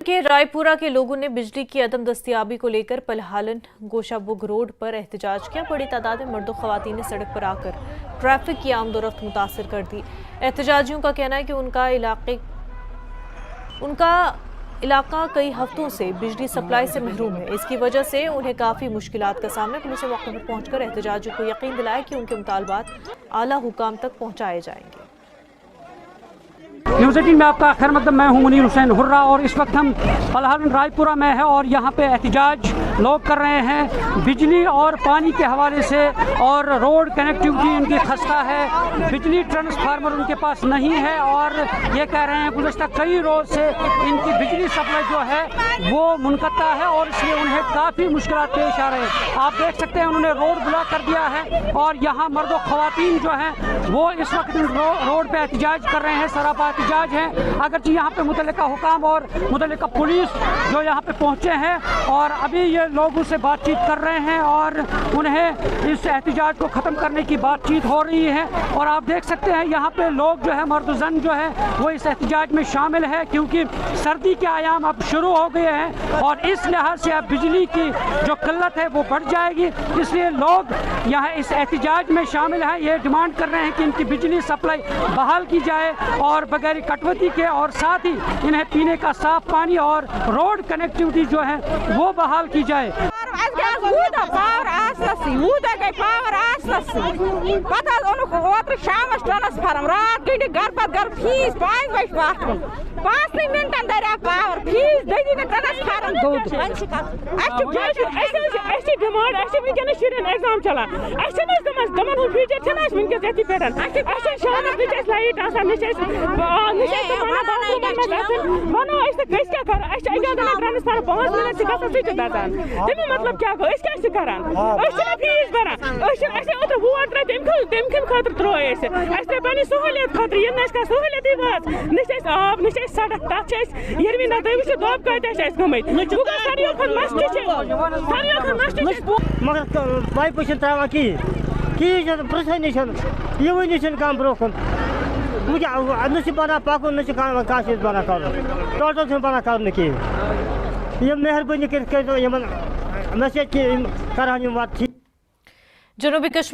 के रायपुरा के लोगों ने बिजली की अदम दस्तियाबी को लेकर पलहालन गोशाबुग रोड पर एहतजाज किया। बड़ी तादाद में मर्दों ख्वातीन ने सड़क पर आकर ट्रैफिक की आमदोरफ्त मुतासर कर दी। एहतजाजियों का कहना है कि उनका इलाका कई हफ्तों से बिजली सप्लाई से महरूम है। इसकी वजह से उन्हें काफ़ी मुश्किलात का सामना। पुलिस ने मौके पर पहुंचकर एहतजाजियों को यकीन दिलाया कि उनके मुतालबात आला हुकाम तक पहुंचाए जाएंगे। न्यूज़ 18 में आपका खैर मकदम। मैं हूं मुनीर हुसैन हुर्रा और इस वक्त हम पलहालन रायपुरा में है और यहाँ पे एहतजाज लोग कर रहे हैं बिजली और पानी के हवाले से। और रोड कनेक्टिविटी इनकी खस्ता है, बिजली ट्रांसफार्मर उनके पास नहीं है और ये कह रहे हैं गुज़श्ता कई रोज़ से इनकी बिजली सप्लाई जो है वो मुनक़ता है और इसलिए उन्हें काफ़ी मुश्किलात पेश आ रहे हैं। आप देख सकते हैं उन्होंने रोड ब्लॉक कर दिया है और यहाँ मर्द और ख़वातीन जो हैं वो इस वक्त रोड पर एहतजाज कर रहे हैं, सरापा एहतजाज है। अगरचे यहाँ पे मुतल्लिका हुकाम और मुतल्लिका पुलिस जो यहाँ पे पहुँचे हैं और अभी ये लोगों से बातचीत कर रहे हैं और उन्हें इस एहतजाज को ख़त्म करने की बातचीत हो रही है। और आप देख सकते हैं यहाँ पे लोग जो है मर्द जन जो है वो इस एहतजाज में शामिल है क्योंकि सर्दी के आयाम अब शुरू हो गए हैं और इस लिहाज से अब बिजली की जो किल्लत है वो बढ़ जाएगी। इसलिए लोग यहाँ इस एहतजाज में शामिल हैं। ये डिमांड कर रहे हैं कि इनकी बिजली सप्लाई बहाल की जाए और बगैर कटौती के, और साथ ही इन्हें पीने का साफ पानी और रोड कनेक्टिविटी जो है वो बहाल की जाए। ट्रांसफार्म रात गई घर पर घर फीस 5 बजे वाथुन 5 मिनटन दरिया पावर फीस दगी ट्रांसफार्म दूध डिमांड वनस शुरन एग्जाम चलान तमन फ्यूचर वनस ये पे शाम लाइट वनो क्या कर ट्रांसफार्म 5 मिनट दजान तमें मतलब क्या गो क्या करान फीस भरान ओत वोट तम खतर त्रो पे सहूलियत खतर ये सहूलियत वाज आब न सड़क तथ ये ना तुम वो दब कत गमत मगर पाइप त्रा कहीं प्रसनी ये वन कम ब्रो कन न बना पकन न बना कर टोटल बना कर कहीं ये मेहरबानी कर मैसेज कर।